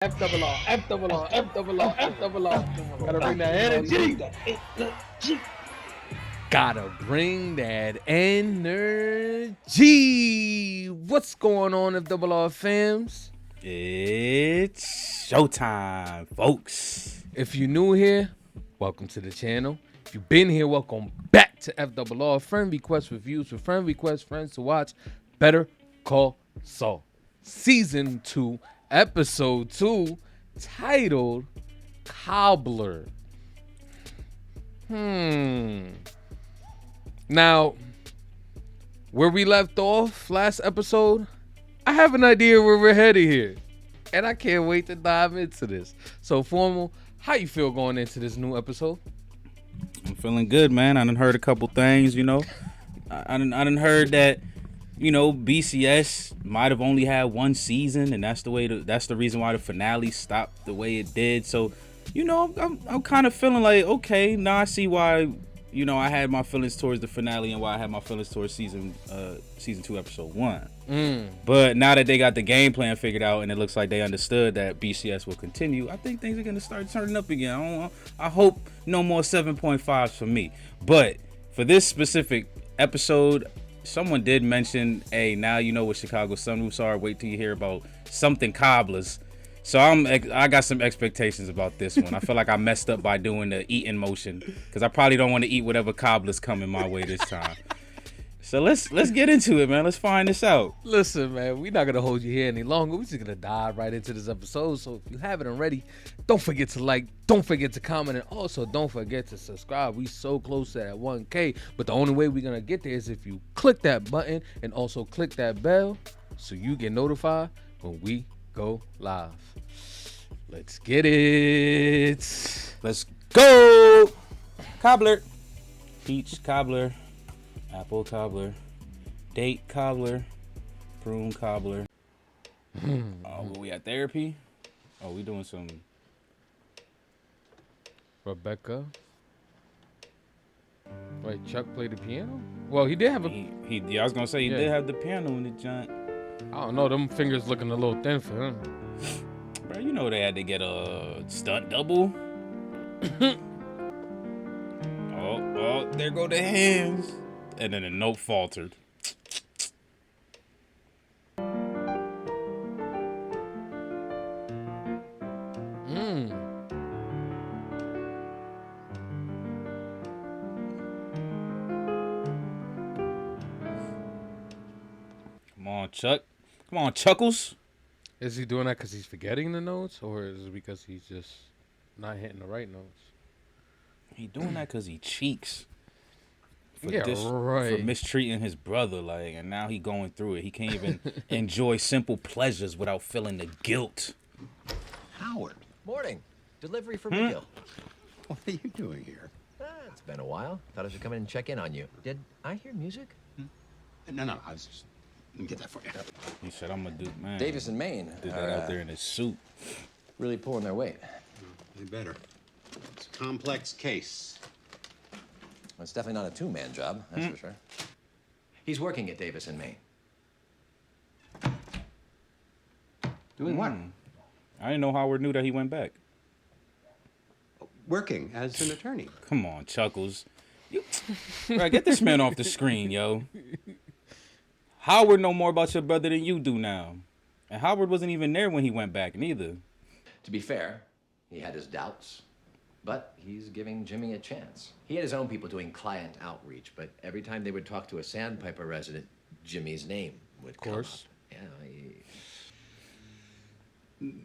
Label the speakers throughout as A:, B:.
A: F double R, F double R, F double R, F double R. Gotta bring that energy. Gotta bring that energy. What's going on, F double R fams?
B: It's showtime, folks.
A: If you're new here, welcome to the channel. If you've been here, welcome back to F double R. Friend request reviews for friend request friends to watch Better Call Saul. Season 2, Episode 2, titled Cobbler. Now, where we left off last episode, I have an idea where we're headed here. And I can't wait to dive into this. So, Formal, how you feel going into this new episode?
B: I'm feeling good, man. I done heard a couple things, you know. I done heard that, you know, BCS might have only had one season, and that's the reason why the finale stopped the way it did. So, you know, I'm kind of feeling like, okay, now I see why, you know, I had my feelings towards the finale and why I had my feelings towards season 2, episode 1. But now that they got the game plan figured out and it looks like they understood that BCS will continue, I think things are gonna start turning up again. I hope no more 7.5s for me. But for this specific episode, someone did mention, hey, now you know what Chicago sunroofs are. Wait till you hear about something cobblers. So I got some expectations about this one. I feel like I messed up by doing the eating motion because I probably don't want to eat whatever cobblers coming my way this time. So let's get into it, man. Let's find this out.
A: Listen, man, we're not going to hold you here any longer. We're just going to dive right into this episode. So if you haven't already, don't forget to like, don't forget to comment, and also don't forget to subscribe. We so close to that 1K, but the only way we're going to get there is if you click that button and also click that bell so you get notified when we go live. Let's get it.
B: Let's go. Cobbler. Peach cobbler. Apple cobbler. Date cobbler. Prune cobbler. Oh, we at therapy? Oh, we doing some.
A: Rebecca. Wait, Chuck played the piano? Well, he did have a...
B: Yeah, I was gonna say he did have the piano in the joint.
A: I don't know, them fingers looking a little thin for him.
B: Bro, you know they had to get a stunt double. oh, there go the hands. And then the note faltered. Come on, Chuck. Come on, Chuckles.
A: Is he doing that because he's forgetting the notes, or is it because he's just not hitting the right notes?
B: He doing that because he cheeks.
A: Right.
B: For mistreating his brother, like, and now he going through it. He can't even enjoy simple pleasures without feeling the guilt.
C: Howard,
D: Morning. Delivery for Miguel.
C: what are you doing here?
D: It's been a while. Thought I should come in and check in on you. Did I hear music?
C: No, I was just... Let me get that for you.
B: He said, I'm a dude, man.
D: Davis and Maine
B: Did that out there in his suit.
D: really pulling their weight.
C: They better. It's a complex case.
D: It's definitely not a two-man job, that's for sure. He's working at Davis and Maine.
C: Doing what?
B: I didn't know Howard knew that he went back.
C: Working as an attorney.
B: Come on, Chuckles. Right, get this man off the screen, yo. Howard know more about your brother than you do now. And Howard wasn't even there when he went back, neither.
D: To be fair, he had his doubts, but he's giving Jimmy a chance. He had his own people doing client outreach, but every time they would talk to a Sandpiper resident, Jimmy's name would come up. Yeah,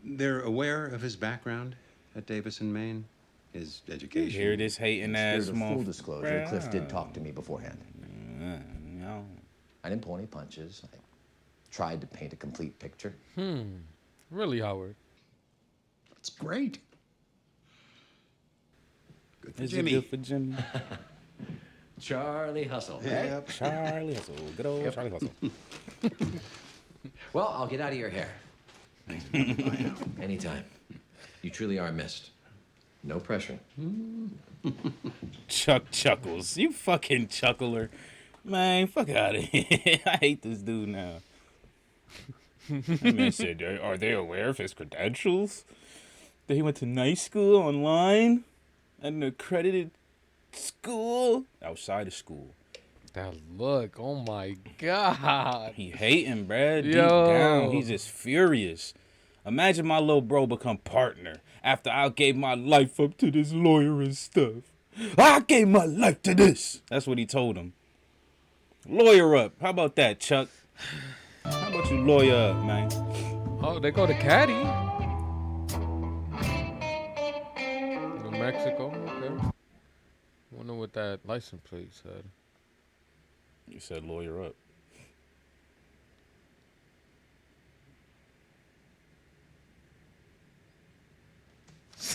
C: They're aware of his background at Davis and Maine, his education.
B: Hear this hating ass
D: Spirit of full
B: motherfucker.
D: disclosure, Cliff did talk to me beforehand.
B: No.
D: I didn't pull any punches. I tried to paint a complete picture.
A: Really, Howard?
C: It's great. Good for
B: Is
C: Jimmy.
B: it good for Jimmy?
D: Charlie Hustle, right?
C: Yep.
B: Charlie Hustle. Good old Charlie Hustle.
D: Well, I'll get out of your hair. Anytime. You truly are missed. No pressure.
B: Chuck Chuckles. You fucking chuckler. Man, fuck out of here. I hate this dude now. That man said, are they aware of his credentials? That he went to night school online? At an accredited school? Outside of school.
A: That look, oh my God.
B: He hating, bruh. Deep
A: Yo.
B: down, he's just furious. Imagine my little bro become partner after I gave my life up to this lawyer and stuff. I gave my life to this. That's what he told him. Lawyer up. How about that, Chuck? How about you lawyer up, man?
A: Oh, they go to Caddy. New Mexico, okay. Wonder what that license plate said.
B: You said lawyer up.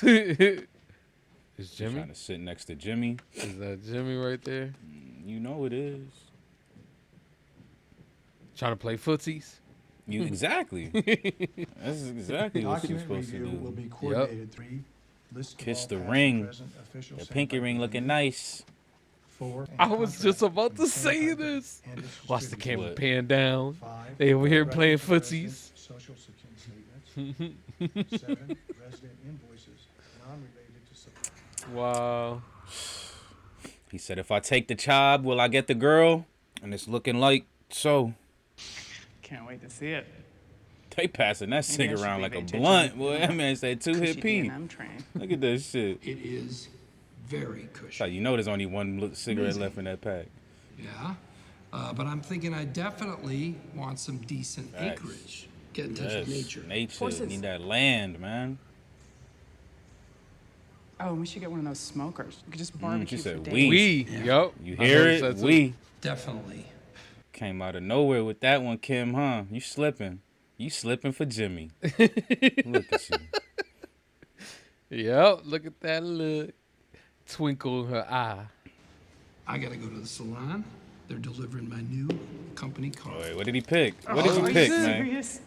A: Is
B: He's
A: Jimmy?
B: trying to sit next to Jimmy.
A: Is that Jimmy right there?
B: You know it is.
A: Trying to play footsies?
B: You exactly. That's exactly what you're supposed to
E: Will
B: do.
E: be coordinated. 3. List of
B: Kiss
E: all
B: the
E: past
B: ring.
E: and present officials
B: The
E: sent
B: pinky
E: by
B: ring
E: the
B: looking
E: union.
B: nice.
E: 4.
A: I was just about to say
E: Contract
A: this.
E: and its
A: Watch the
E: distributor.
A: camera
B: What?
A: pan down.
E: 5.
A: They over here playing
E: Resident
A: footsies.
E: Social security statements. 7. Resident invoices non-related to supply.
A: Wow.
B: He said, if I take the job, will I get the girl? And it's looking like so.
F: Can't wait to see it.
B: They passing that
F: Maybe I
B: cig
F: should
B: around
F: pay
B: like a
F: attention.
B: blunt. Boy, that man said 2 hit
F: Cushy
B: P.
F: D&M train.
B: Look at this shit.
G: It is very
B: That's
G: cushy.
B: how you know there's only one cigarette
G: Amazing.
B: left in that pack.
G: Yeah. But I'm thinking I definitely want some decent
B: Facts.
G: acreage. Get in touch
B: Yes,
G: with nature.
B: nature.
F: Horses.
B: Need that land, man.
F: Oh, and we should get one of those smokers. We could just barbecue
B: she
F: for
B: said
F: days.
B: we.
A: Yup.
B: You
A: I
B: hear
A: noticed
B: it?
A: that too.
B: We
G: Definitely.
B: came out of nowhere with that one, Kim, huh? You slipping. You slipping for Jimmy. Look at you.
A: Yup. Look at that look. Twinkle in her eye.
G: I gotta go to the salon. They're delivering my new company car.
B: Wait, what did he pick? What did
F: Are
B: you
F: you
B: pick, man?
F: serious?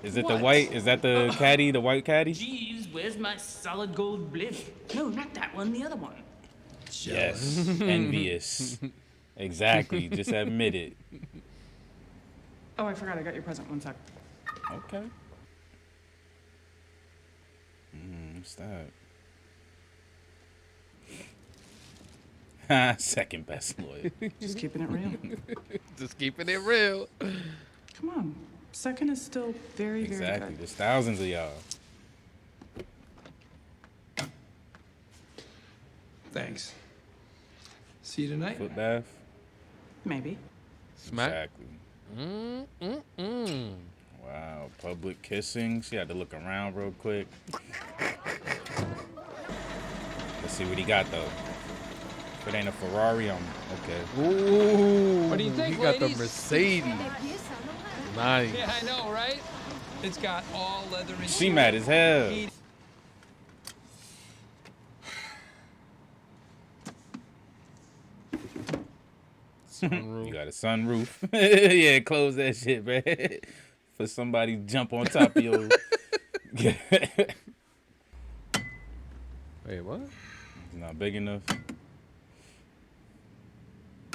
B: Is it the white? Is that the caddy? The white caddy?
H: Jeez, where's my solid gold blimp? No, not that one, the other one.
B: Yes. Envious. Exactly. Just admit it.
F: Oh, I forgot. I got your present. One sec.
B: Okay. What's that? Second best lawyer.
F: Just keeping it real.
A: Just keeping it real.
F: Come on. Second is still very, very
B: Exactly.
F: good.
B: There's thousands of y'all.
G: Thanks. See you tonight.
B: Foot bath.
F: Maybe.
A: Smack.
B: Exactly. Wow. Public kissing. She had to look around real quick. Let's see what he got though. If it ain't a Ferrari, I'm okay.
A: Ooh.
I: What do you think,
A: He got the
I: ladies?
A: Mercedes. Nice.
I: Yeah, I know, right? It's got all leather interior.
B: She mad as hell. You got a sunroof. Yeah, close that shit, man. For somebody to jump on top of your.
A: Wait, what?
B: It's not big enough.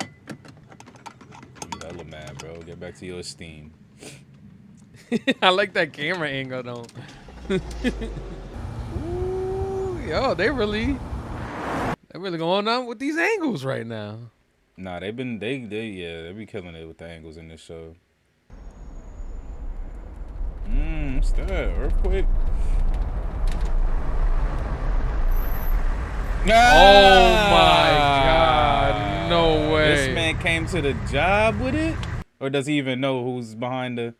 B: You hella mad, bro. Get back to your esteem.
A: I like that camera angle though. Ooh, yo, they're really going on with these angles right now.
B: Nah, they be killing it with the angles in this show. What's that? Earthquake?
A: Oh my God, no way.
B: This man came to the job with it? Or does he even know who's behind the...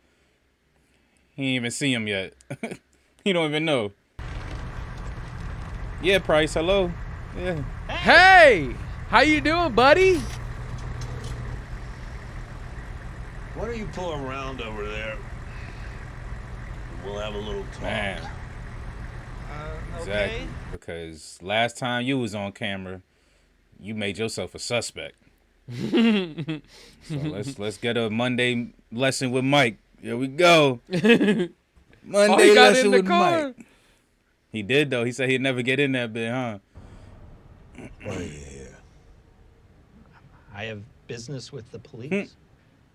B: He ain't even see him yet. He don't even know. Yeah, Price, hello. Yeah.
A: Hey, how you doing, buddy?
J: Why don't you pull around over there? We'll have a little talk.
B: Man. Exactly. Because last time you was on camera, you made yourself a suspect. So let's get a Monday lesson with Mike. Here we go. Monday
A: he got
B: lesson
A: in the
B: with
A: car.
B: Mike. He did though. He said he'd never get in that bit, huh?
J: Why are you here?
K: I have business with the police.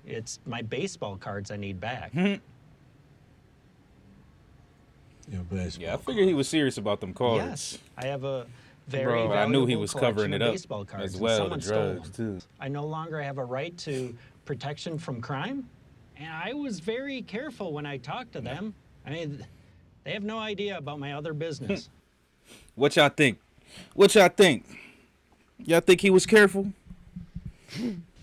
K: It's my baseball cards I need back.
J: Your baseball.
B: Yeah, I figured he was serious about them cards.
K: Yes, I have a very
B: Bro, I
K: valuable
B: knew he was covering
K: collection
B: it
K: of
B: up
K: baseball cards,
B: as
K: and
B: well, the
K: someone stole
B: drugs
K: them.
B: too.
K: I no longer have a right to protection from crime, and I was very careful when I talked to them. I mean, they have no idea about my other business.
B: What y'all think? What y'all think? Y'all think he was careful?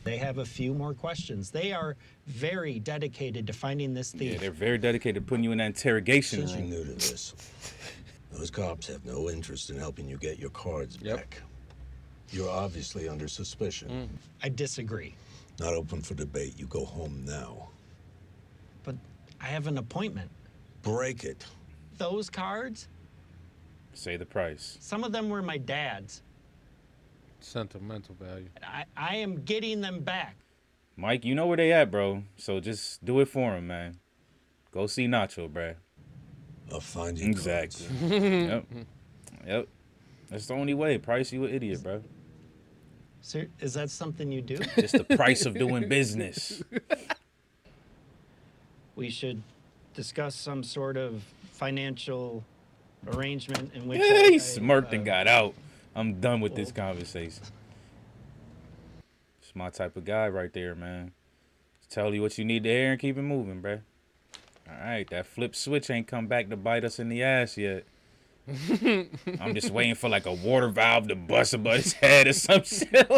K: They have a few more questions. They are very dedicated to finding this thief.
B: Yeah, they're very dedicated to putting you in that interrogation
J: Since you're
B: room.
J: new to this, those cops have no interest in helping you get your cards back. You're obviously under suspicion.
K: I disagree.
J: Not open for debate. You go home now.
K: But I have an appointment.
J: Break it.
K: Those cards,
B: Say the price.
K: some of them were my dad's.
A: Sentimental value.
K: I am getting them back.
B: Mike, you know where they at, bro. So just do it for him, man. Go see Nacho, bro.
J: I'll find you.
B: Exactly. Yep. That's the only way. Price, you an idiot, bro.
K: Sir, is that something you do?
B: Just the price of doing business.
K: We should discuss some sort of financial arrangement in which
B: He smirked and got out. I'm done with this conversation. It's my type of guy right there, man. Tell you what you need to hear and keep it moving, bruh. All right, that flip switch ain't come back to bite us in the ass yet. I'm just waiting for like a water valve to bust above his head or some shit.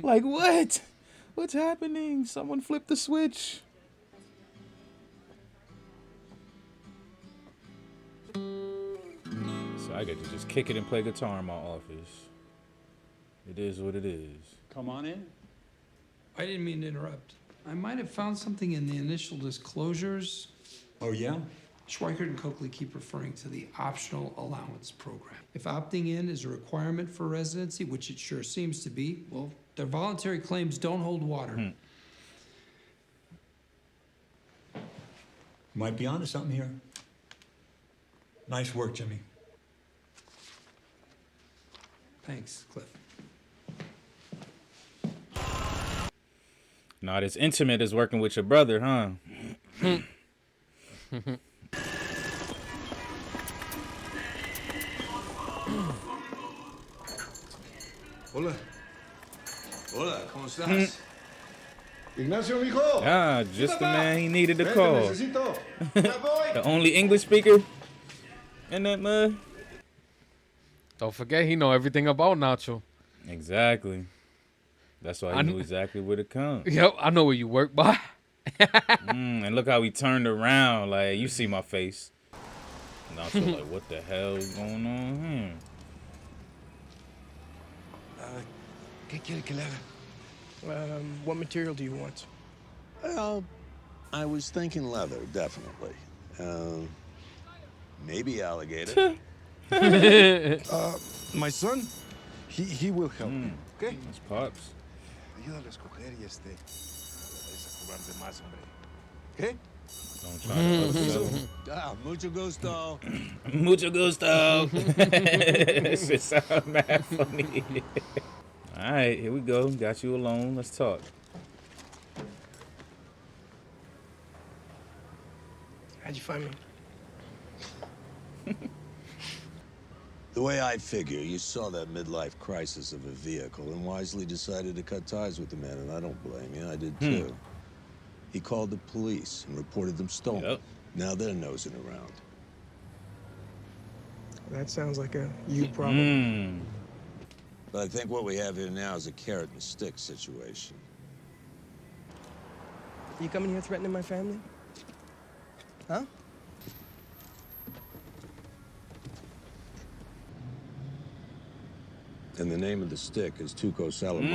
B: like what? What's happening? Someone flipped the switch. So I get to just kick it and play guitar in my office. It is what it is.
G: Come on in.
I: I didn't mean to interrupt. I might have found something in the initial disclosures.
J: Oh, yeah?
I: Schweikert and Coakley keep referring to the optional allowance program. If opting in is a requirement for residency, which it sure seems to be, well, their voluntary claims don't hold water.
L: Might be onto something here. Nice work, Jimmy.
I: Thanks, Cliff.
B: Not as intimate as working with your brother, huh?
J: Hola. Hola, ¿cómo estás?
E: Ignacio, mijo.
B: Ah, just the man he needed to
E: Ven, te
B: call.
E: necesito. Ya voy.
B: The only English speaker in that mud.
A: Don't forget, he know everything about Nacho.
B: Exactly. That's why he knew exactly where to come.
A: Yep, I know where you work, boy.
B: And look how he turned around. Like, you see my face. Nacho like, what the hell is going on here?
J: ¿Qué quiere que le haga?
M: What material do you want?
J: Well, I was thinking leather, definitely. Maybe alligator.
L: My son, he will help you, okay?
B: That's Pops.
L: Ayúdale a escoger y vayas a cobrar de más, hombre. ¿Qué?
B: Don't try to upsell him.
J: Mucho gusto.
B: Mucho gusto. This shit sound mad funny. All right, here we go. Got you alone. Let's talk.
M: How'd you find me?
J: The way I figure, you saw that midlife crisis of a vehicle and wisely decided to cut ties with the man, and I don't blame you. I did too. He called the police and reported them stolen.
B: Yep.
J: Now they're nosing around.
M: That sounds like a you problem.
J: But I think what we have here now is a carrot and stick situation.
M: You coming here threatening my family? Huh?
J: And the name of the stick is Tuco Salamanca.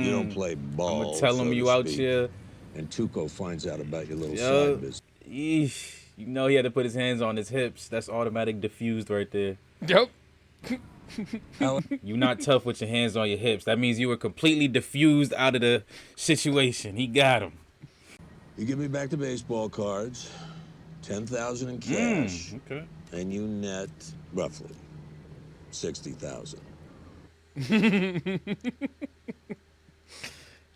J: You don't play ball.
B: I'm gonna tell him you out here.
J: And Tuco finds out about your little side business.
B: Yeesh. You know he had to put his hands on his hips. That's automatic diffused right there.
A: Yep.
B: You not tough with your hands on your hips. That means you were completely diffused out of the situation. He got him.
J: You give me back the baseball cards, 10,000 in cash,
B: okay,
J: and you net roughly 60,000.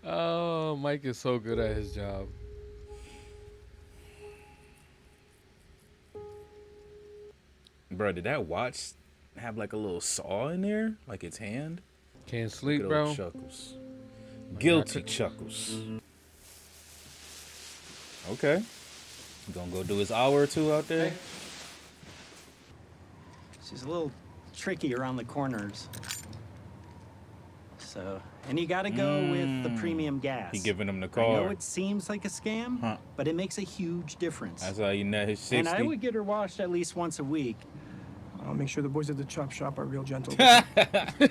A: Oh, Mike is so good at his job.
B: Bro, did that watch have like a little saw in there? Like its hand?
A: Can't sleep,
B: Look at
A: bro.
B: old Chuckles. Guilty Chuckles. Okay. Gonna go do his hour or two out there?
K: She's a little tricky around the corners. So, and you gotta go with the premium gas.
B: He giving him the
K: I know
B: car.
K: it seems like a scam, but it makes a huge difference.
B: That's how you net his 60.
K: And I would get her washed at least once a week.
M: I'll make sure the boys at the chop shop are real gentle.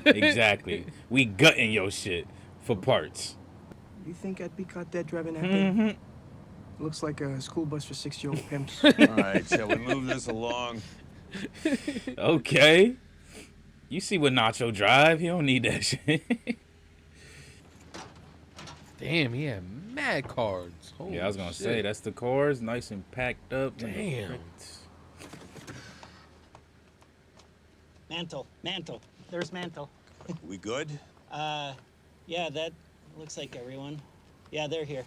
B: Exactly. We gutting your shit for parts.
M: You think I'd be caught dead driving that thing? Looks like a school bus for 6-year-old pimps.
J: All right, shall we move this along?
B: Okay. You see what Nacho drive? He don't need that shit.
A: Damn, he had mad cards. Holy
B: Yeah, I was gonna
A: shit.
B: say that's the cars, nice and packed up.
A: Damn.
K: Mantle. There's Mantle.
J: We good?
K: Yeah, that looks like everyone. Yeah, they're here.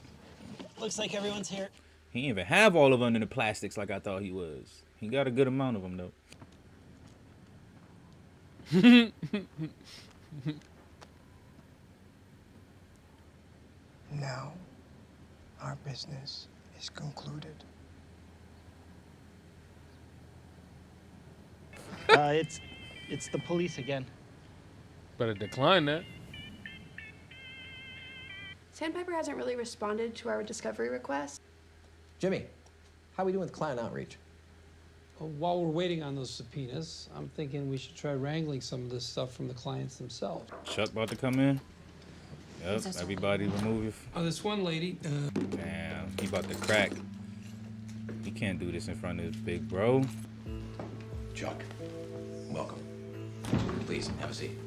K: Looks like everyone's here.
B: He didn't even have all of them in the plastics like I thought he was. He got a good amount of them though.
M: Now, our business is concluded.
K: It's the police again.
A: Better decline that.
N: Sandpiper hasn't really responded to our discovery request.
D: Jimmy, how are we doing with client outreach?
I: Well, while we're waiting on those subpoenas, I'm thinking we should try wrangling some of this stuff from the clients themselves.
B: Chuck about to come in. Yep, everybody remove your...
I: Oh, this one lady.
B: Damn, he about to crack. He can't do this in front of his big bro.
D: Chuck, welcome. Please, have a seat.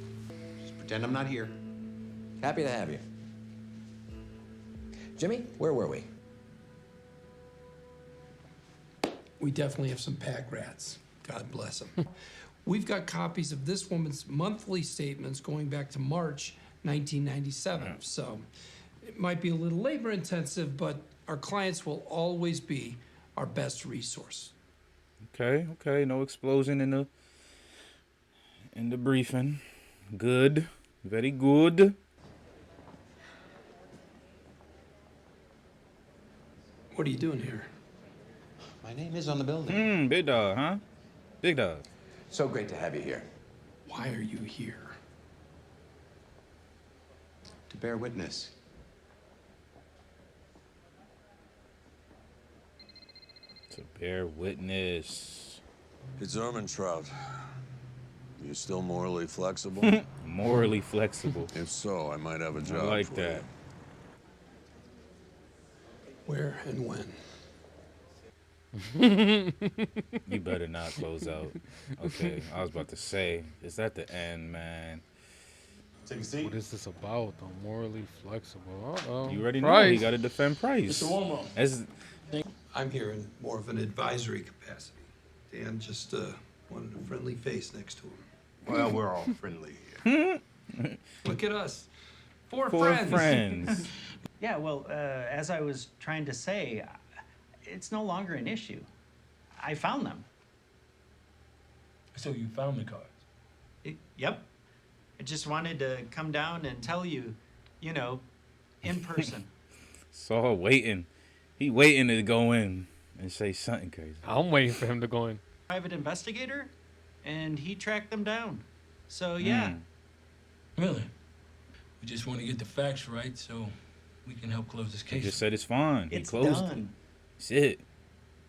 C: Just pretend I'm not here.
D: Happy to have you. Jimmy, where were we?
I: We definitely have some pack rats. God bless them. We've got copies of this woman's monthly statements going back to March 1997. So it might be a little labor intensive, but our clients will always be our best resource.
B: Okay, no explosion in the briefing. Good, very good.
I: What are you doing here?
C: My name is on the building.
B: Big dog, huh? Big dog.
D: So great to have you here.
I: Why are you here?
C: To bear witness.
B: To bear witness.
J: It's Ermintrout. You still morally flexible?
B: Morally flexible.
J: If so, I might have a job
B: I like
J: for
B: that.
I: Where and when?
B: You better not close out. Okay, I was about to say, is that the end, man?
L: Take a seat.
A: What is this about, though? Morally flexible. Uh-oh.
B: You already know
A: Price.
B: he got to defend Price.
L: Mr. Warmo.
B: As
I: I'm here in more of an advisory capacity. Dan just wanted a friendly face next to him.
L: Well, we're all friendly here.
I: Look at us. Four
B: friends.
K: Yeah, well, as I was trying to say, it's no longer an issue. I found them.
L: So you found the cards?
K: Yep. I just wanted to come down and tell you, in person.
B: Saul waiting. He waiting to go in and say something crazy.
A: I'm waiting for him to go in.
K: Private investigator, and he tracked them down. So, yeah.
L: Really? We just want to get the facts right so we can help close this
B: He
L: case.
B: just said it's fine.
K: It's
B: he closed
K: done.
B: it. That's it.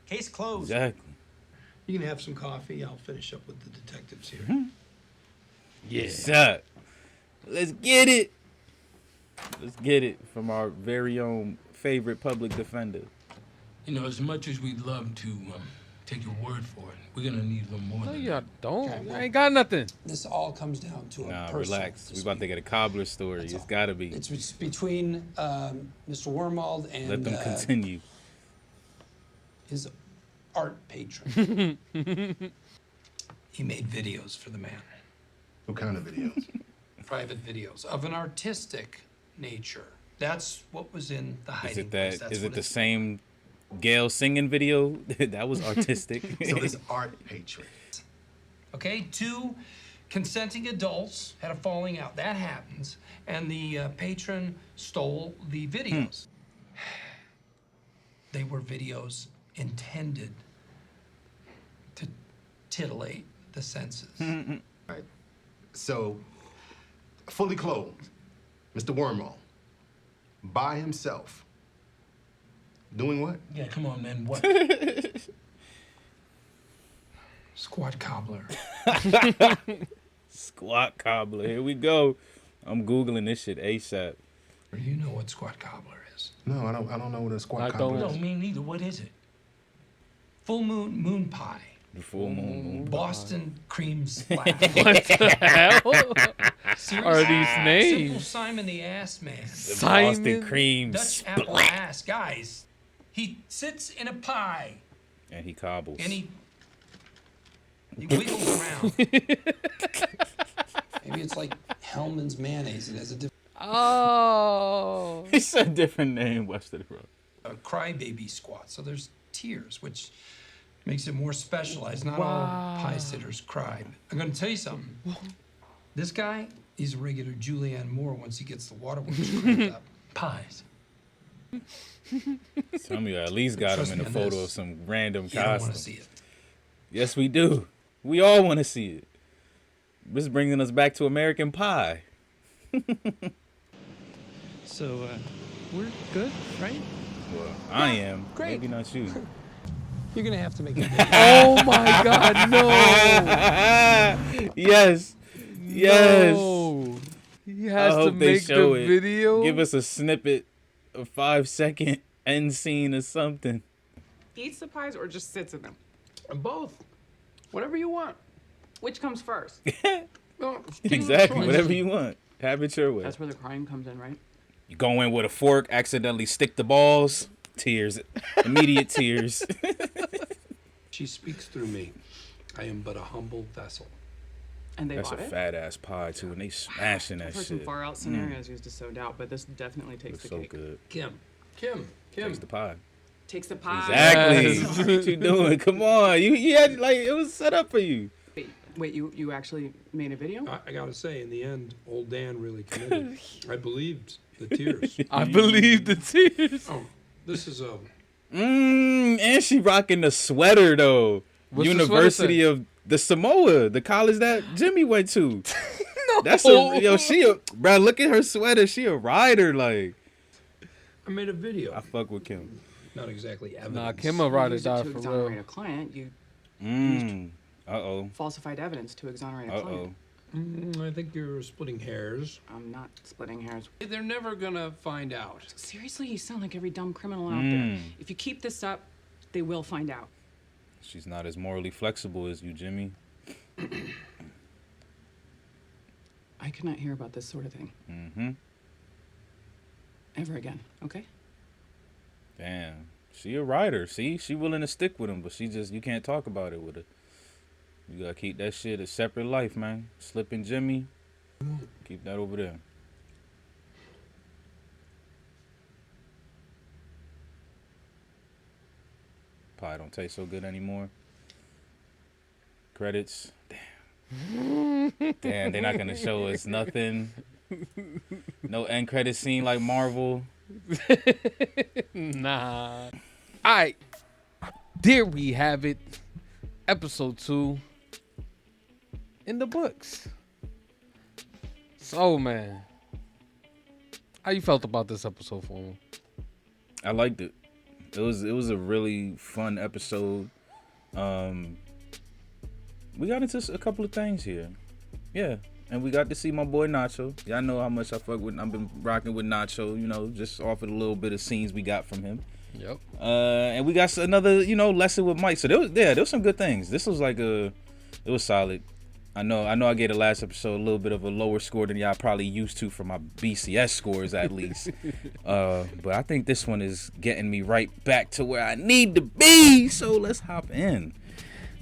K: Case closed.
B: Exactly.
I: You can have some coffee. I'll finish up with the detectives here.
B: Yeah. What's up? Let's get it. Let's get it from our very own favorite public defender.
L: You know, as much as we'd love to take your word for it, we're going to need a little more
A: No,
L: than
A: y'all don't.
I: Okay, well-
A: I ain't got nothing.
I: This all comes down to a
B: Nah,
I: personal
B: relax. We about to get a Cobbler story.
I: That's
B: It's
I: all.
B: got to be.
I: It's between Mr. Wormald and
B: Let them continue.
I: his art patron. He made videos for the man.
L: What kind of videos?
I: Private videos of an artistic nature. That's what was in the
B: Is
I: hiding
B: it
I: place.
B: that?
I: That's
B: Is
I: what
B: it the same Gail singing video? That was artistic.
L: So this art patron.
I: Okay, 2 consenting adults had a falling out. That happens. And the patron stole the videos. They were videos intended to titillate the senses.
O: Right. So, fully clothed, Mr. Wormhole, by himself, doing what?
L: Yeah, come on, man. What?
I: Squat cobbler.
B: Squat cobbler. Here we go. I'm Googling this shit ASAP.
I: You know what squat cobbler is?
O: No, I don't know what a squat cobbler is.
L: No, me neither. What is it?
I: Full moon pie.
B: The full moon.
I: Boston cream splash.
A: What the hell are these
I: Simple
A: names?
I: Simon the Ass Man.
B: Boston cream
I: Dutch apple ass. Guys, he sits in a pie.
B: And he cobbles.
I: And he wiggles around. Maybe it's like Hellman's mayonnaise. It has a different.
A: Oh.
B: He said different name, Western Road.
I: A crybaby squat. So there's tears, which makes it more specialized. Not
A: Wow.
I: all pie sitters cry. I'm going to tell you something. This guy, he's a regular Julianne Moore once he gets the waterworks cranked up. Pies.
B: Some of you at least got
I: Trust
B: him in a
I: me on
B: photo
I: this.
B: of some random
I: You don't
B: costume.
I: want to see it.
B: Yes, we do. We all want to see it. This is bringing us back to American Pie.
K: So, we're good, right?
B: Well, I am.
K: Great.
B: Maybe not you.
I: You're going to have to make it.
A: Oh my God, no.
B: Yes. Yes.
A: No. He
B: I
A: has to
B: hope they
A: make
B: show
A: the
B: it.
A: video.
B: Give us a snippet, a 5-second end scene or something.
F: Eats the pies or just sits in them?
I: Both. Whatever you want.
F: Which comes first?
I: No,
B: Exactly. Whatever you want. Have it your way.
F: That's where the crying comes in, right?
B: You go in with a fork, accidentally stick the balls, tears. Immediate tears.
I: She speaks through me. I am but a humble vessel.
F: And they
B: That's a
F: bought it?
B: fat ass pie too, and they smashing that
F: I've heard
B: shit.
F: some far out scenarios used to sow doubt, but this definitely takes
B: It's
F: the
B: so
F: cake.
B: good.
I: Kim.
B: Takes the pie.
F: Takes the pie.
B: Exactly.
A: Yes.
B: What you doing? Come on. You had like it was set up for you.
F: Wait, you actually made a video?
E: I gotta say, in the end, old Dan really committed. I believed the tears.
A: I believe the tears.
E: Oh, this is a.
B: And she rocking the sweater though.
A: What's the
B: University
A: sweater
B: of the Samoa, the college that Jimmy went to.
A: No.
B: That's a she a bro. Look at her sweater. She a rider. Like
E: I made a video.
B: I fuck with Kim.
E: Not exactly evidence.
A: Nah, Kim a ride or
F: Use it
A: die
F: to
A: for
F: exonerate
A: real.
F: a client. You
B: Uh-oh.
F: falsified evidence to exonerate a client.
E: I think you're splitting hairs.
F: I'm not splitting hairs.
E: They're never gonna find out.
F: Seriously, you sound like every dumb criminal out there. If you keep this up, they will find out.
B: She's not as morally flexible as you, Jimmy.
F: I cannot hear about this sort of thing ever again, okay?
B: Damn. She a rider. See, she willing to stick with him, but she just you can't talk about it with her. You gotta keep that shit a separate life, man. Slipping Jimmy, keep that over there. Pie don't taste so good anymore. Credits. Damn. Damn, they're not gonna show us nothing. No end credit scene like Marvel.
A: Nah. All right. There we have it. Episode 2 in the books. So, man, how you felt about this episode, for me?
B: I liked it. It was a really fun episode. We got into a couple of things here. Yeah. And we got to see my boy Nacho. Y'all know how much I fuck with. I've been rocking with Nacho, you know, just off of the little bit of scenes we got from him.
A: Yep.
B: And we got another, lesson with Mike. So there was some good things. This was like it was solid. I know I gave the last episode a little bit of a lower score than y'all probably used to for my BCS scores at least. But I think this one is getting me right back to where I need to be. So let's hop in.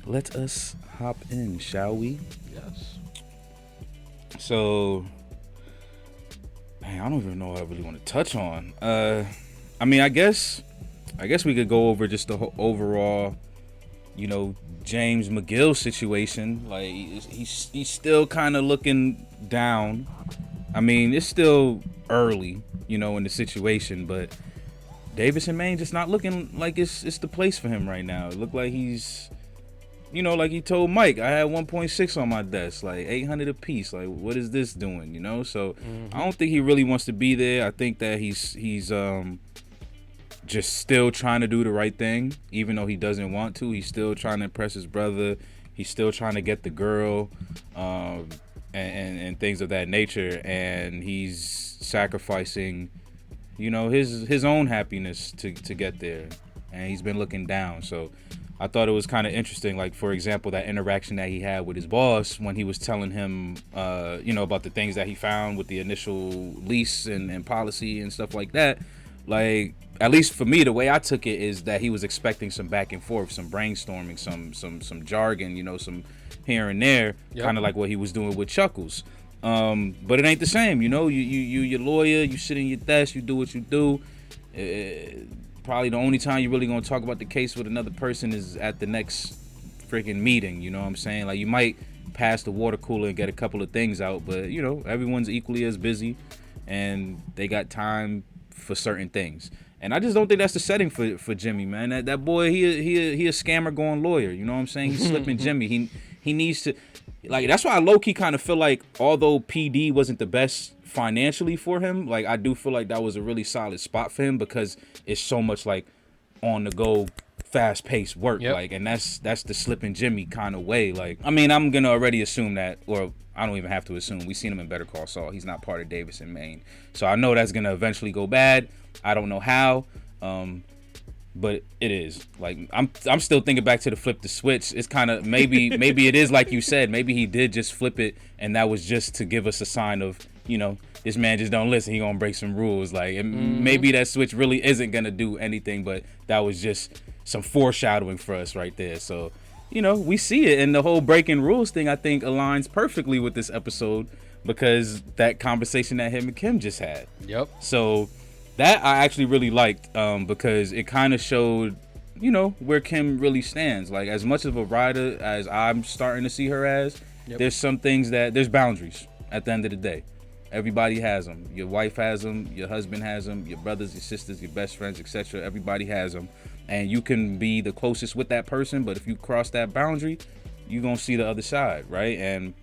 B: Let us hop in, shall we?
A: Yes.
B: So, man, I don't even know what I really want to touch on. I mean, I guess we could go over just the overall James McGill situation, like he's still kind of looking down. I mean, it's still early, in the situation, but Davis and Maine just not looking like it's the place for him right now. It looked like he's, like he told Mike, I had 1.6 on my desk, like 800 a piece. Like, what is this doing? So I don't think he really wants to be there. I think that he's just still trying to do the right thing, even though he doesn't want to. He's still trying to impress his brother. He's still trying to get the girl, and things of that nature. And he's sacrificing, his own happiness to get there. And he's been looking down. So I thought it was kind of interesting. Like, for example, that interaction that he had with his boss when he was telling him, about the things that he found with the initial lease and policy and stuff like that. Like, at least for me, the way I took it is that he was expecting some back and forth, some brainstorming, some jargon, some here and there, kind of like what he was doing with Chuckles. But it ain't the same, you're lawyer, you sit in your desk, you do what you do. Probably the only time you're really gonna talk about the case with another person is at the next freaking meeting. You know what I'm saying? Like, you might pass the water cooler and get a couple of things out, but everyone's equally as busy, and they got time for certain things. And I just don't think that's the setting for Jimmy, man. That boy, he a scammer going lawyer. You know what I'm saying? He's slipping Jimmy. He needs to, like, that's why I low-key kind of feel like, although PD wasn't the best financially for him, like, I do feel like that was a really solid spot for him, because it's so much like on the go, fast-paced work. Like, and that's the slipping Jimmy kind of way. Like, I mean, I'm gonna already assume that, or I don't even have to assume. We've seen him in Better Call Saul. He's not part of Davis and Maine, so I know that's gonna eventually go bad. I don't know how, but it is. Like, I'm still thinking back to the flip the switch. It's kind of maybe it is like you said. Maybe he did just flip it, and that was just to give us a sign of, this man just don't listen. He gonna break some rules. Like, maybe that switch really isn't gonna do anything, but that was just some foreshadowing for us right there. So, we see it, and the whole breaking rules thing, I think, aligns perfectly with this episode, because that conversation that him and Kim just had. So that I actually really liked, because it kind of showed, where Kim really stands. Like, as much of a rider as I'm starting to see her as, there's some things there's boundaries at the end of the day. Everybody has them. Your wife has them. Your husband has them. Your brothers, your sisters, your best friends, etc. Everybody has them. And you can be the closest with that person, but if you cross that boundary, you're going to see the other side, right? And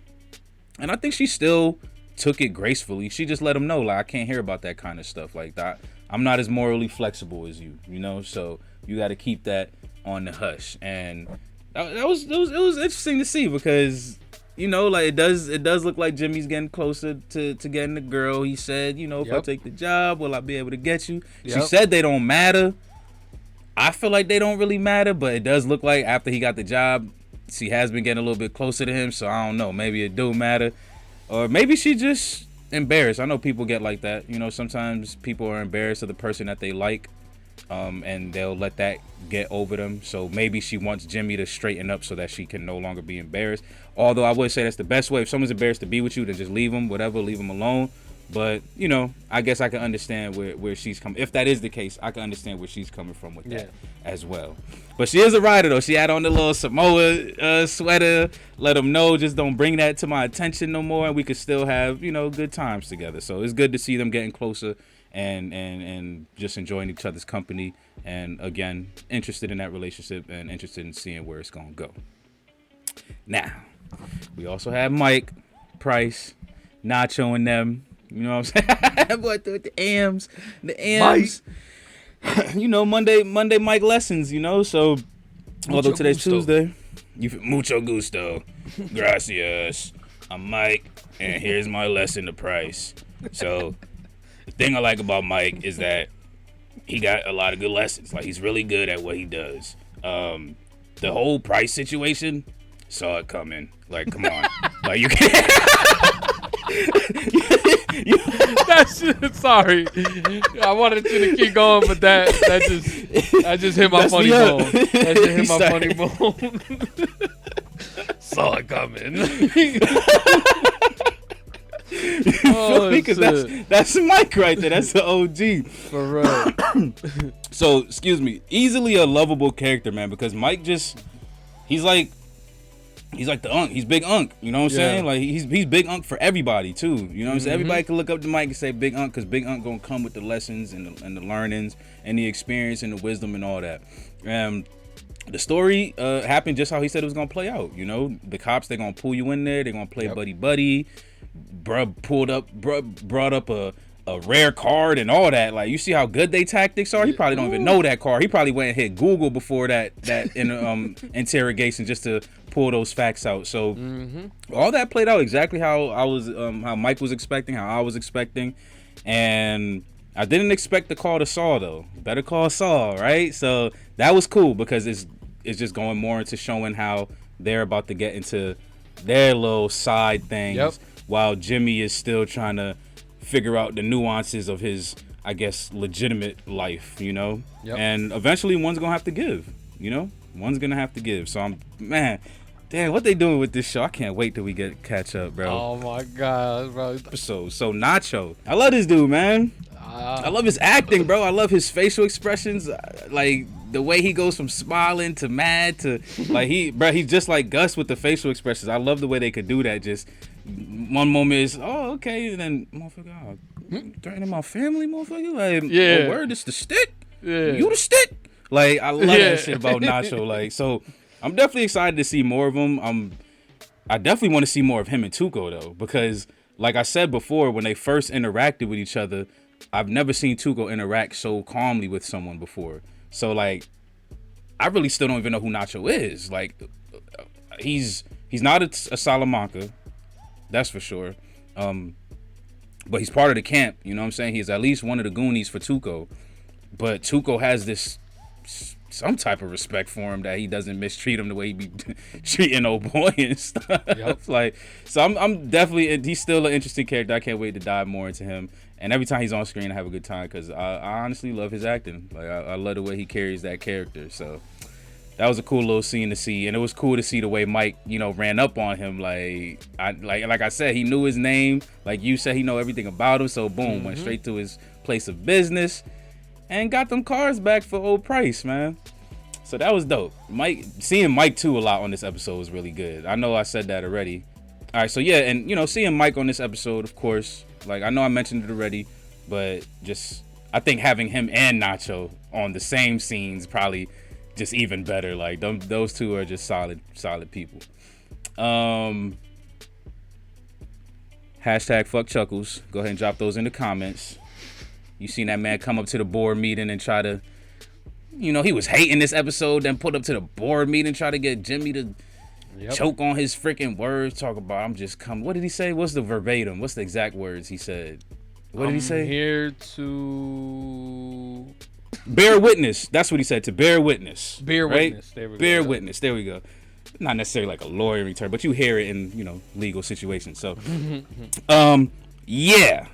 B: I think she still took it gracefully. She just let him know, like, I can't hear about that kind of stuff like that. I'm not as morally flexible as you, so you got to keep that on the hush. And it was interesting to see, because, like, it does look like Jimmy's getting closer to getting the girl. He said, if I take the job, will I be able to get you? She said they don't matter. I feel like they don't really matter, but it does look like after he got the job, she has been getting a little bit closer to him. So I don't know. Maybe it do matter. Or maybe she just embarrassed. I know people get like that. Sometimes people are embarrassed of the person that they like, and they'll let that get over them. So maybe she wants Jimmy to straighten up so that she can no longer be embarrassed. Although I would say that's the best way. If someone's embarrassed to be with you, then just leave them, leave them alone. But, I guess I can understand where she's coming. If that is the case, I can understand where she's coming from with that as well. But she is a rider, though. She had on the little Samoa sweater. Let them know, just don't bring that to my attention no more, and we could still have, good times together. So it's good to see them getting closer and just enjoying each other's company. And, again, interested in that relationship and interested in seeing where it's going to go. Now, we also have Mike, Price, Nacho, and them. You know what I'm saying? What the AMs. Monday Mike lessons, so although today's Tuesday, mucho gusto, gracias, I'm Mike, and here's my lesson to Price. So the thing I like about Mike is that he got a lot of good lessons. Like, he's really good at what he does. The whole Price situation, saw it coming. Like, come on. Like, you can't.
A: Sorry, I wanted you to keep going, but that just hit my funny bone. That just hit my funny bone. Saw it coming.
B: Because that's Mike right there. That's the OG.
A: For real.
B: So, excuse me. Easily a lovable character, man, because Mike just, he's like the Unk. He's Big Unk. You know what I'm saying? Like he's Big Unk for everybody too. You know what I'm saying? Everybody can look up to Mike and say Big Unk, because Big Unk gonna come with the lessons and the learnings and the experience and the wisdom and all that. The story happened just how he said it was gonna play out. You know, the cops, they're gonna pull you in there. They're gonna play buddy. Bruh brought up a rare card and all that. Like, you see how good they tactics are. He probably don't even know that card. He probably went and hit Google before that interrogation just to pull those facts out. So all that played out exactly how how Mike was expecting, how I was expecting, and I didn't expect the call to Saul though. Better Call Saul, right? So that was cool because it's just going more into showing how they're about to get into their little side things while Jimmy is still trying to figure out the nuances of his, I guess, legitimate life, you know? And eventually one's gonna have to give, you know? One's gonna have to give. So damn, what they doing with this show? I can't wait till we catch up, bro.
A: Oh my God, bro.
B: So Nacho. I love this dude, man. I love his acting, bro. I love his facial expressions. Like the way he goes from smiling to mad to like he's just like Gus with the facial expressions. I love the way they could do that. Just one moment is okay, and then motherfucker, threatening my family, motherfucker. Like, oh, word, this the stick. You the stick. Like, I love that shit about Nacho. Like, so I'm definitely excited to see more of him. I definitely want to see more of him and Tuco though, because like I said before, when they first interacted with each other, I've never seen Tuco interact so calmly with someone before. So like, I really still don't even know who Nacho is. Like, he's not a Salamanca, that's for sure. But he's part of the camp. You know what I'm saying? He's at least one of the Goonies for Tuco. But Tuco has some type of respect for him that he doesn't mistreat him the way he be treating old boy and stuff. Like, so I'm definitely, he's still an interesting character. I can't wait to dive more into him. And every time he's on screen, I have a good time because I honestly love his acting. Like, I love the way he carries that character. So that was a cool little scene to see, and it was cool to see the way Mike, you know, ran up on him. Like I said, he knew his name. Like you said, he know everything about him. So boom, went straight to his place of business and got them cars back for old price, man. So that was dope. Seeing Mike too a lot on this episode was really good. I know I said that already. All right, so yeah, and you know, seeing Mike on this episode, of course, like I know I mentioned it already, but just I think having him and Nacho on the same scenes probably just even better. Like those two are just solid people. Hashtag fuck Chuckles. Go ahead and drop those in the comments. You seen that man come up to the board meeting and try to, you know, he was hating this episode, then put up to the board meeting, try to get Jimmy to choke on his freaking words, talk about I'm just coming. What did he say? What's the verbatim? What's the exact words he said? What did he say?
A: I'm here to
B: bear witness. That's what he said, to bear witness.
A: Bear witness. There we go.
B: Bear witness. There we go. Not necessarily like a lawyering term, but you hear it in, you know, legal situations. So, yeah.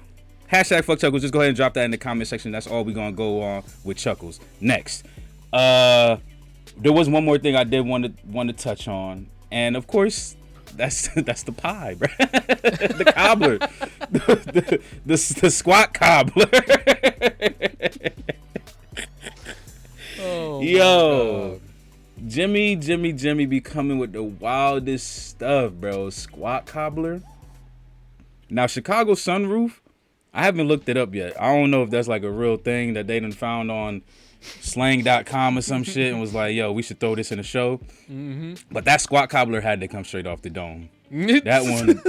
B: Hashtag fuck Chuckles. Just go ahead and drop that in the comment section. That's all we're going to go on with Chuckles. Next. There was one more thing I did want to touch on. And, of course, that's the pie, bro. The cobbler. the squat cobbler. Oh, yo. Jimmy be coming with the wildest stuff, bro. Squat cobbler. Now, Chicago Sunroof, I haven't looked it up yet. I don't know if that's like a real thing that they done found on slang.com or some shit and was like, yo, we should throw this in a show. But that squat cobbler had to come straight off the dome. That one,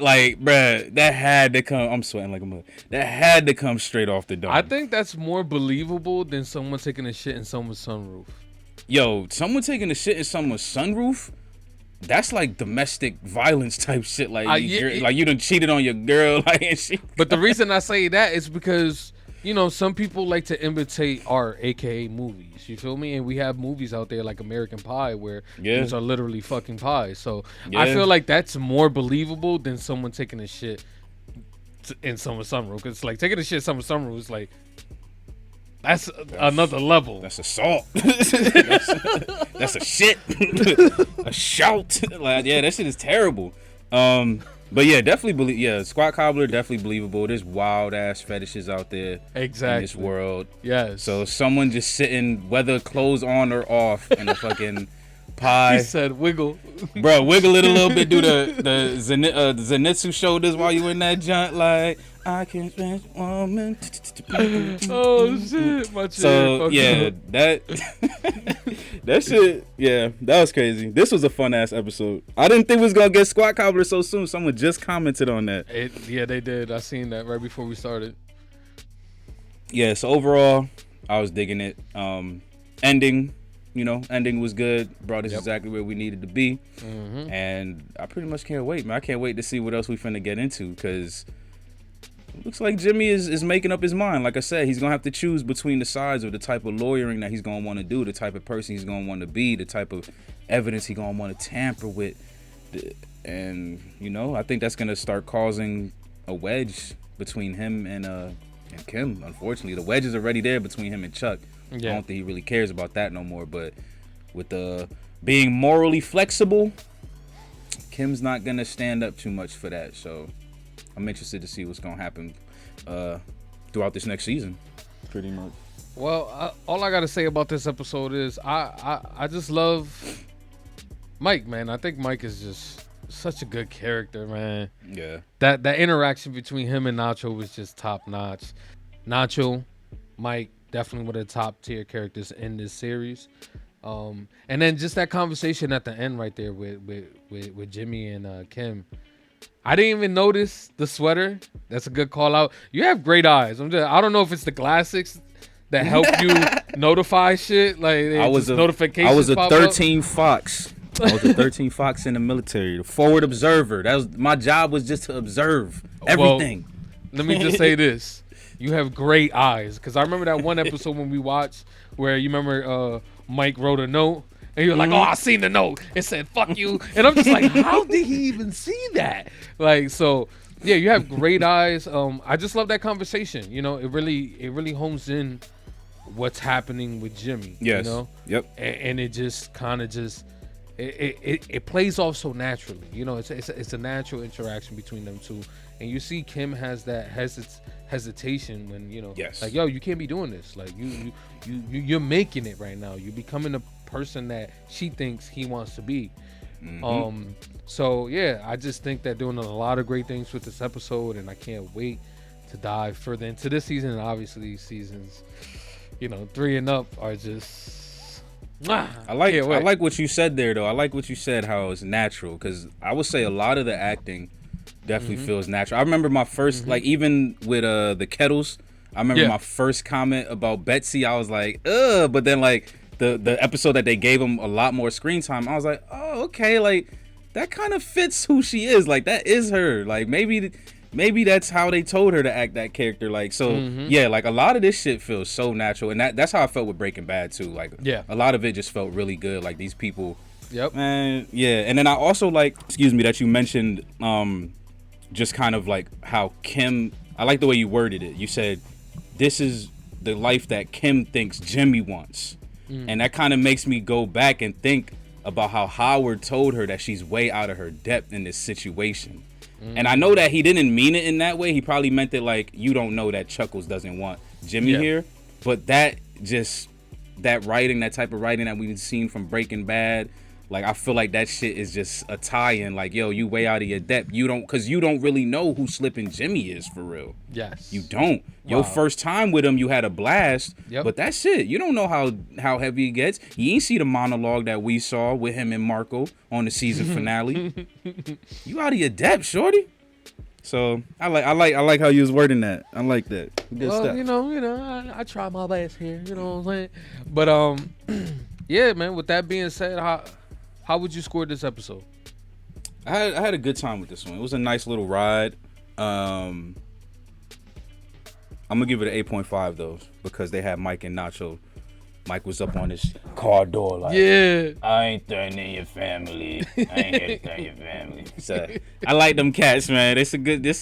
B: like, bruh, that had to come. I'm sweating like a mother. That had to come straight off the dome.
A: I think that's more believable than someone taking a shit in someone's sunroof.
B: Yo, someone taking a shit in someone's sunroof? That's like domestic violence type shit. Like, like you done cheated on your girl. Like, and she.
A: But the reason I say that is because, you know, some people like to imitate art, aka movies. You feel me? And we have movies out there like American Pie where these are literally fucking pies. So I feel like that's more believable than someone taking a shit in someone's sunroof. It's like taking a shit in someone's sunroof is like, that's another level.
B: That's assault. that's a shit. A shout. Like, yeah, that shit is terrible. But yeah, definitely squat cobbler, definitely believable. There's wild ass fetishes out there in this world.
A: Yeah.
B: So someone just sitting, whether clothes on or off, in a fucking pie.
A: He said wiggle.
B: Bro, wiggle it a little bit. Do the Zenitsu shoulders while you in that joint. Like, I can spend woman.
A: Oh, shit. My
B: So,
A: shit.
B: yeah, that shit, yeah, that was crazy. This was a fun-ass episode. I didn't think we was going to get Squad Cobbler so soon. Someone just commented on that.
A: Yeah, they did. I seen that right before we started.
B: Yeah, so overall, I was digging it. Ending was good. Brought us exactly where we needed to be.
A: Mm-hmm.
B: And I pretty much can't wait, man. I can't wait to see what else we finna get into, because it looks like Jimmy is making up his mind. Like I said, he's going to have to choose between the sides of the type of lawyering that he's going to want to do, the type of person he's going to want to be, the type of evidence he's going to want to tamper with. And, I think that's going to start causing a wedge between him and Kim. Unfortunately, the wedge is already there between him and Chuck. Yeah. I don't think he really cares about that no more. But with being morally flexible, Kim's not going to stand up too much for that. So I'm interested to see what's going to happen throughout this next season, pretty much.
A: Well, all I got to say about this episode is I just love Mike, man. I think Mike is just such a good character, man.
B: Yeah.
A: That interaction between him and Nacho was just top notch. Nacho, Mike, definitely one of the top tier characters in this series. And then just that conversation at the end right there with Jimmy and Kim. I didn't even notice the sweater. That's a good call out. You have great eyes. I don't know if it's the glasses that help you notify shit. Like notifications.
B: I was a 13 Fox. I was a 13 Fox in the military, the forward observer. My job was just to observe everything.
A: Well, let me just say this. You have great eyes. Because I remember that one episode when we watched where you remember Mike wrote a note. And you're like, oh, I seen the note. It said, fuck you. And I'm just like, how did he even see that? Like, so, yeah, you have great eyes. I just love that conversation. It really hones in what's happening with Jimmy.
B: Yes. Yep.
A: And it just kind of it plays off so naturally. It's a natural interaction between them two. And you see Kim has that hesitation when,
B: yes.
A: Like, yo, you can't be doing this. Like, you're making it right now. You're becoming a person that she thinks he wants to be. Mm-hmm. So yeah, I just think they're doing a lot of great things with this episode, and I can't wait to dive further into this season. And obviously seasons 3 and up are just
B: I like what you said there, though. I like what you said, how it's natural, because I would say a lot of the acting definitely feels natural. I remember my first like, even with the kettles, I remember my first comment about Betsy. I was like, ugh, but then like the episode that they gave him a lot more screen time, I was like, oh, okay, like that kind of fits who she is. Like, that is her. Like, maybe that's how they told her to act that character. Like, so yeah, like a lot of this shit feels so natural, and that's how I felt with Breaking Bad too. Like, a lot of it just felt really good. Like, these people, man, yeah. And then I also like, that you mentioned just kind of like how Kim, I like the way you worded it. You said this is the life that Kim thinks Jimmy wants. And that kind of makes me go back and think about how Howard told her that she's way out of her depth in this situation. And I know that he didn't mean it in that way. He probably meant it like, you don't know that Chuckles doesn't want Jimmy here. But that writing, that type of writing that we've seen from Breaking Bad, like, I feel like that shit is just a tie-in. Like, yo, you way out of your depth. Because you don't really know who Slippin' Jimmy is for real.
A: Yes.
B: You don't. Your first time with him, you had a blast. But that's it. You don't know how heavy it gets. You ain't see the monologue that we saw with him and Marco on the season finale. You out of your depth, shorty. So I like how you was wording that. I like that. Good stuff.
A: I try my best here. You know what I'm saying? But yeah, man. With that being said, how would you score this episode?
B: I had a good time with this one. It was a nice little ride. I'm gonna give it an 8.5 though, because they had Mike and Nacho. Mike was up on his car door like, I ain't threatening your family. I ain't here to threaten your family. So I like them cats, man. It's a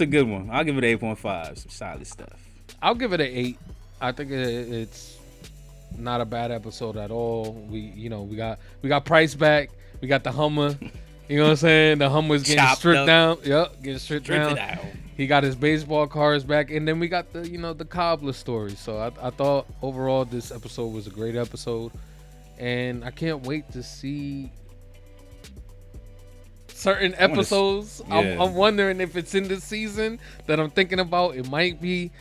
B: good one. I'll give it an 8.5. Some solid stuff.
A: I'll give it an 8. I think it's not a bad episode at all. We got Price back. We got the Hummer. You know what I'm saying? The Hummer's getting stripped down. Yep, getting stripped down. He got his baseball cards back, and then we got the Cobbler story. So I thought overall this episode was a great episode, and I can't wait to see certain episodes. I'm wondering if it's in this season that I'm thinking about. It might be.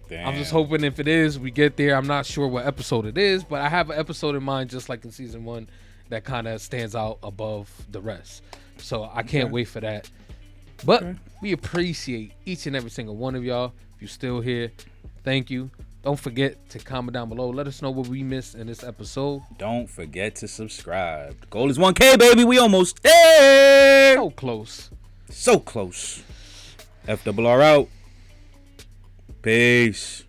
A: Damn. I'm just hoping if it is, we get there. I'm not sure what episode it is, but I have an episode in mind, just like in season 1, that kind of stands out above the rest. So I can't wait for that. But we appreciate each and every single one of y'all. If you're still here, thank you. Don't forget to comment down below. Let us know what we missed in this episode.
B: Don't forget to subscribe. The goal is 1K, baby. We almost there.
A: So close.
B: So close. FRR out. Peace.